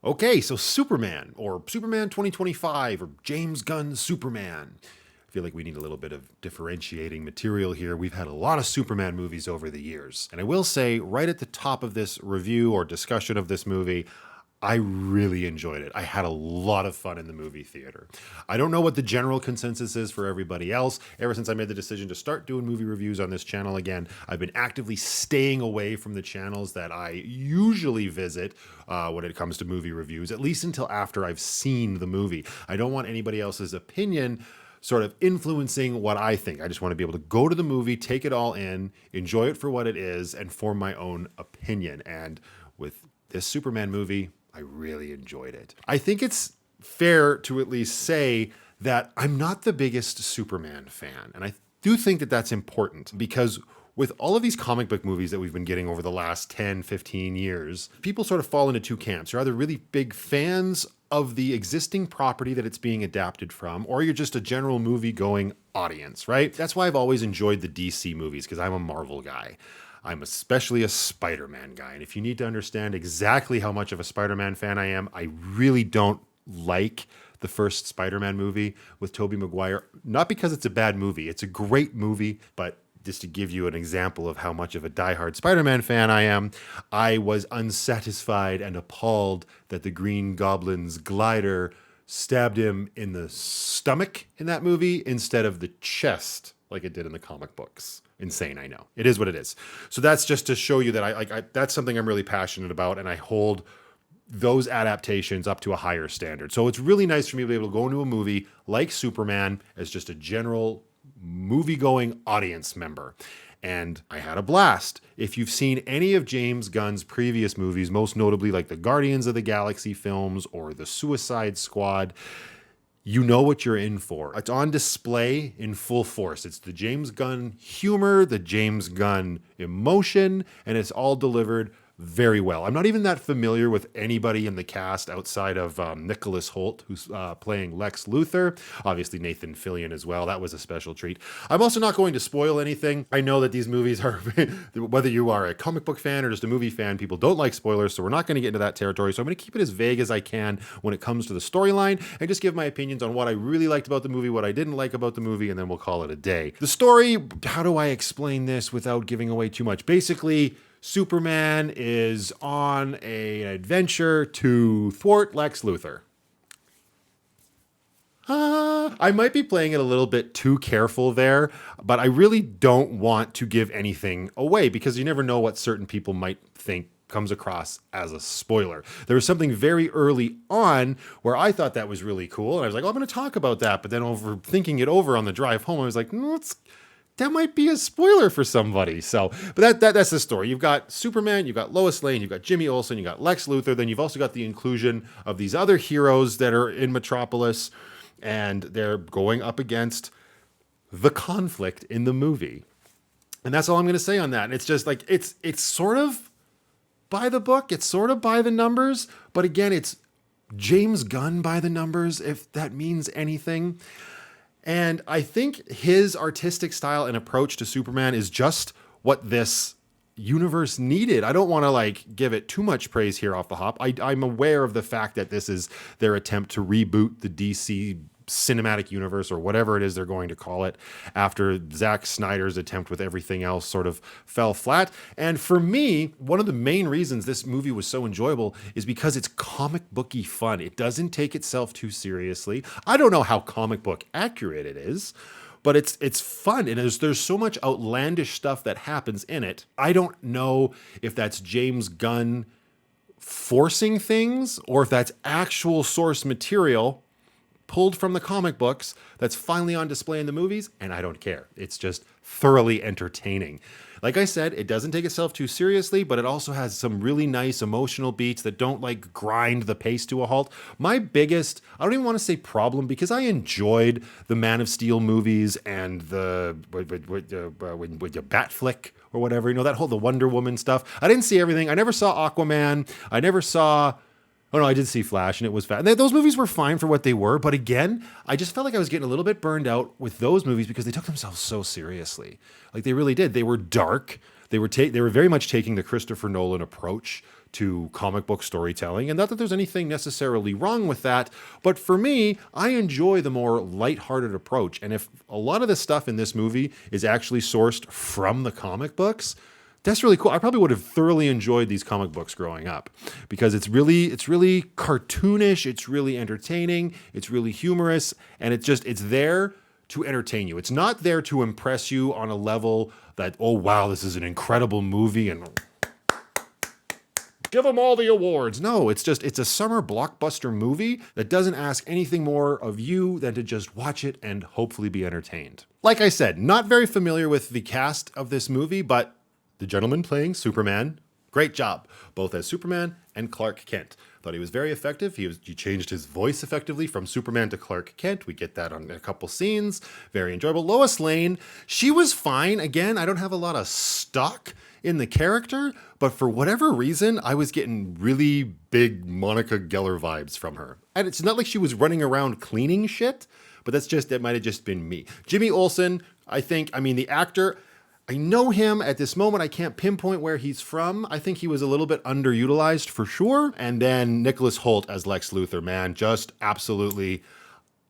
Okay, so Superman, or Superman 2025, or James Gunn's Superman. I feel like we need a little bit of differentiating material here. We've had a lot of Superman movies over the years. And I will say, right at the top of this review or discussion of this movie, I really enjoyed it. I had a lot of fun in the movie theater. I don't know what the general consensus is for everybody else. Ever since I made the decision to start doing movie reviews on this channel again, I've been actively staying away from the channels that I usually visit when it comes to movie reviews, at least until after I've seen the movie. I don't want anybody else's opinion sort of influencing what I think. I just want to be able to go to the movie, take it all in, enjoy it for what it is, and form my own opinion. And with this Superman movie, I really enjoyed it. I think it's fair to at least say that I'm not the biggest Superman fan. And I do think that that's important because with all of these comic book movies that we've been getting over the last 10, 15 years, people sort of fall into two camps. You're either really big fans of the existing property that it's being adapted from, or you're just a general movie-going audience, right? That's why I've always enjoyed the DC movies, because I'm a Marvel guy. I'm especially a Spider-Man guy. And if you need to understand exactly how much of a Spider-Man fan I am, I really don't like the first Spider-Man movie with Tobey Maguire. Not because it's a bad movie. It's a great movie, but just to give you an example of how much of a diehard Spider-Man fan I am, I was unsatisfied and appalled that the Green Goblin's glider stabbed him in the stomach in that movie instead of the chest like it did in the comic books. Insane, I know. It is what it is. So that's just to show you that I that's something I'm really passionate about, and I hold those adaptations up to a higher standard. So it's really nice for me to be able to go into a movie like Superman as just a general movie-going audience member. And I had a blast. If you've seen any of James Gunn's previous movies, most notably like the Guardians of the Galaxy films or the Suicide Squad, you know what you're in for. It's on display in full force. It's the James Gunn humor, the James Gunn emotion, and it's all delivered very well. I'm not even that familiar with anybody in the cast outside of Nicholas Hoult, who's playing Lex Luthor. Obviously, Nathan Fillion as well. That was a special treat. I'm also not going to spoil anything. I know that these movies are, whether you are a comic book fan or just a movie fan, people don't like spoilers, so we're not going to get into that territory. So I'm going to keep it as vague as I can when it comes to the storyline and just give my opinions on what I really liked about the movie, what I didn't like about the movie, and then we'll call it a day. The story, how do I explain this without giving away too much? Basically, Superman is on an adventure to thwart Lex Luthor. I might be playing it a little bit too careful there, but I really don't want to give anything away because you never know what certain people might think comes across as a spoiler. There was something very early on where I thought that was really cool, and I was like, oh, I'm going to talk about that, but then over thinking it over on the drive home, I was like, no, that might be a spoiler for somebody. So, but that's the story. You've got Superman, you've got Lois Lane, you've got Jimmy Olsen, you've got Lex Luthor. Then you've also got the inclusion of these other heroes that are in Metropolis, and they're going up against the conflict in the movie. And that's all I'm going to say on that. And it's just like, it's sort of by the book. It's sort of by the numbers. But again, it's James Gunn by the numbers, if that means anything. And I think his artistic style and approach to Superman is just what this universe needed. I don't want to give it too much praise here off the hop. I'm aware of the fact that this is their attempt to reboot the DC cinematic universe or whatever it is they're going to call it after Zack Snyder's attempt with everything else sort of fell flat. And for me, one of the main reasons this movie was so enjoyable is because it's comic booky fun. It doesn't take itself too seriously. I don't know how comic book accurate it is, but it's fun, and there's so much outlandish stuff that happens in it. I don't know if that's James Gunn forcing things or if that's actual source material pulled from the comic books that's finally on display in the movies, and I don't care. It's just thoroughly entertaining. Like I said, it doesn't take itself too seriously, but it also has some really nice emotional beats that don't grind the pace to a halt. My biggest, I don't even want to say problem, because I enjoyed the Man of Steel movies and the Batflick or whatever, the Wonder Woman stuff. I didn't see everything. I never saw Aquaman. I never saw Oh no, I did see Flash, and it was fat. Those movies were fine for what they were, but again, I just felt like I was getting a little bit burned out with those movies because they took themselves so seriously. Like they really did. They were dark. They were very much taking the Christopher Nolan approach to comic book storytelling, and not that there's anything necessarily wrong with that, but for me, I enjoy the more lighthearted approach. And if a lot of the stuff in this movie is actually sourced from the comic books, that's really cool. I probably would have thoroughly enjoyed these comic books growing up because it's really cartoonish, it's really entertaining, it's really humorous, and it's there to entertain you. It's not there to impress you on a level that, oh wow, this is an incredible movie and give them all the awards. No, it's a summer blockbuster movie that doesn't ask anything more of you than to just watch it and hopefully be entertained. Like I said, not very familiar with the cast of this movie, but the gentleman playing Superman, great job, both as Superman and Clark Kent. Thought he was very effective. He changed his voice effectively from Superman to Clark Kent. We get that on a couple scenes. Very enjoyable. Lois Lane, she was fine. Again, I don't have a lot of stock in the character, but for whatever reason, I was getting really big Monica Geller vibes from her. And it's not like she was running around cleaning shit, but that might have just been me. Jimmy Olsen, the actor, I know him at this moment. I can't pinpoint where he's from. I think he was a little bit underutilized for sure. And then Nicholas Hoult as Lex Luthor, man, just absolutely,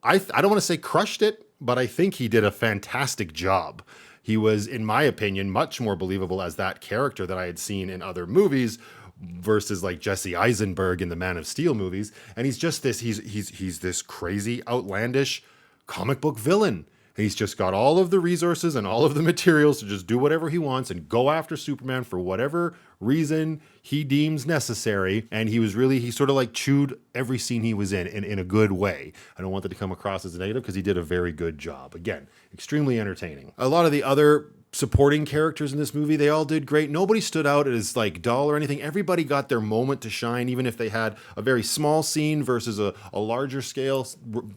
I don't want to say crushed it, but I think he did a fantastic job. He was, in my opinion, much more believable as that character that I had seen in other movies versus like Jesse Eisenberg in the Man of Steel movies. And he's just he's this crazy, outlandish comic book villain. He's just got all of the resources and all of the materials to just do whatever he wants and go after Superman for whatever reason he deems necessary. And he sort of like chewed every scene he was in a good way. I don't want that to come across as a negative because he did a very good job. Again, extremely entertaining. A lot of the other supporting characters in this movie, they all did great. Nobody stood out as like dull or anything. Everybody got their moment to shine, even if they had a very small scene versus a larger scale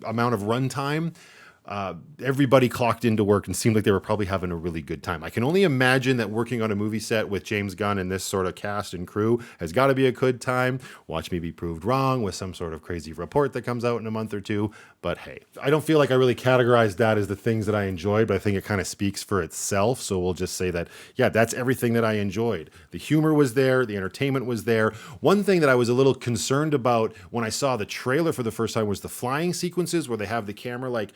amount of runtime. Everybody clocked into work and seemed like they were probably having a really good time. I can only imagine that working on a movie set with James Gunn and this sort of cast and crew has got to be a good time. Watch me be proved wrong with some sort of crazy report that comes out in a month or two. But hey, I don't feel like I really categorized that as the things that I enjoyed, but I think it kind of speaks for itself. So we'll just say that, yeah, that's everything that I enjoyed. The humor was there. The entertainment was there. One thing that I was a little concerned about when I saw the trailer for the first time was the flying sequences where they have the camera like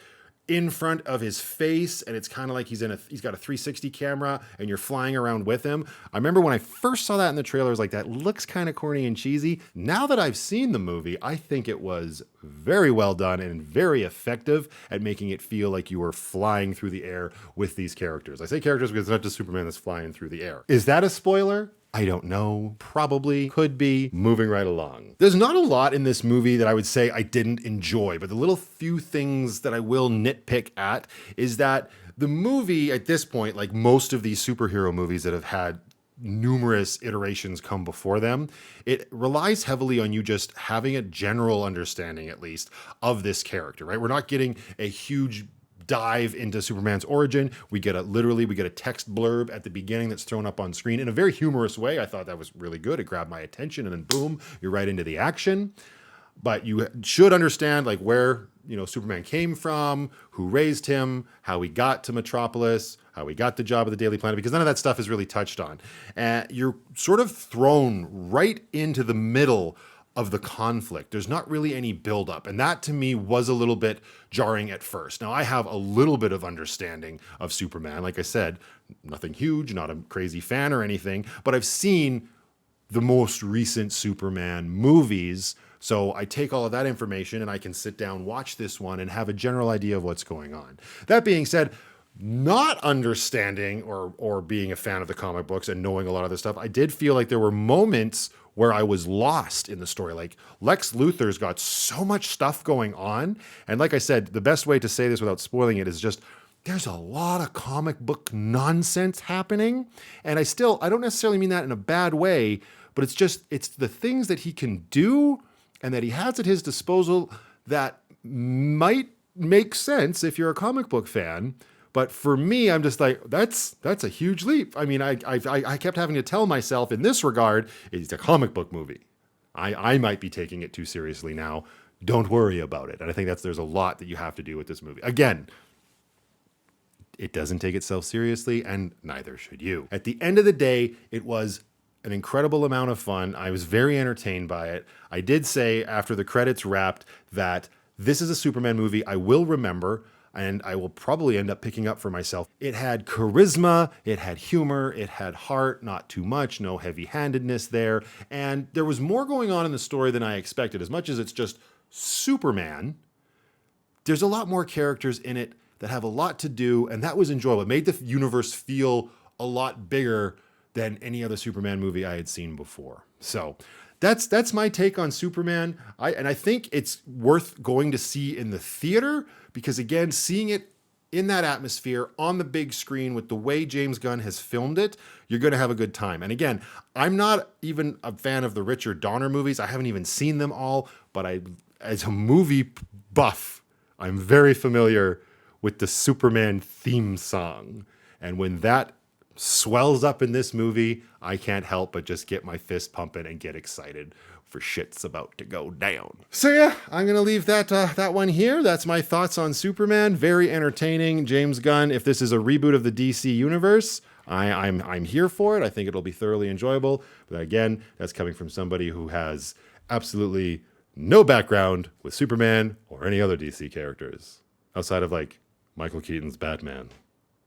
in front of his face, and it's kind of like he's got a 360 camera and you're flying around with him. I remember when I first saw that in the trailer, I was like, that looks kind of corny and cheesy. Now that I've seen the movie, I think it was very well done and very effective at making it feel like you were flying through the air with these characters. I say characters because it's not just Superman that's flying through the air. Is that a spoiler? I don't know. Probably. Could be. Moving right along. There's not a lot in this movie that I would say I didn't enjoy, but the little few things that I will nitpick at is that the movie at this point, like most of these superhero movies that have had numerous iterations come before them, it relies heavily on you just having a general understanding, at least, of this character, right? We're not getting a huge dive into Superman's origin. We get a text blurb at the beginning that's thrown up on screen in a very humorous way. I thought that was really good. It grabbed my attention, and then boom, you're right into the action. But you should understand like where, Superman came from, who raised him, how he got to Metropolis, how he got the job at the Daily Planet, because none of that stuff is really touched on. And you're sort of thrown right into the middle of the conflict. There's not really any buildup. And that to me was a little bit jarring at first. Now I have a little bit of understanding of Superman. Like I said, nothing huge, not a crazy fan or anything, but I've seen the most recent Superman movies. So I take all of that information and I can sit down, watch this one and have a general idea of what's going on. That being said, not understanding or being a fan of the comic books and knowing a lot of this stuff, I did feel like there were moments where I was lost in the story. Like Lex Luthor's got so much stuff going on. And like I said, the best way to say this without spoiling it is just, there's a lot of comic book nonsense happening. And I don't necessarily mean that in a bad way, but it's the things that he can do and that he has at his disposal that might make sense if you're a comic book fan. But for me, I'm just like, that's a huge leap. I mean, I kept having to tell myself in this regard, it's a comic book movie. I might be taking it too seriously now. Don't worry about it. And I think there's a lot that you have to do with this movie. Again, it doesn't take itself seriously, and neither should you. At the end of the day, it was an incredible amount of fun. I was very entertained by it. I did say after the credits wrapped that this is a Superman movie I will remember, and I will probably end up picking up for myself. It had charisma, it had humor, it had heart, not too much, no heavy-handedness there, and there was more going on in the story than I expected. As much as it's just Superman, there's a lot more characters in it that have a lot to do, and that was enjoyable. It made the universe feel a lot bigger than any other Superman movie I had seen before. So that's my take on Superman. I think it's worth going to see in the theater because, again, seeing it in that atmosphere on the big screen with the way James Gunn has filmed it, you're going to have a good time. And again, I'm not even a fan of the Richard Donner movies. I haven't even seen them all, but as a movie buff, I'm very familiar with the Superman theme song. And when that swells up in this movie, I can't help but just get my fist pumping and get excited for shit's about to go down. So yeah, I'm gonna leave that one here. That's my thoughts on Superman. Very entertaining. James Gunn, if this is a reboot of the DC universe, I'm here for it. I think it'll be thoroughly enjoyable. But again, that's coming from somebody who has absolutely no background with Superman or any other DC characters outside of like Michael Keaton's Batman.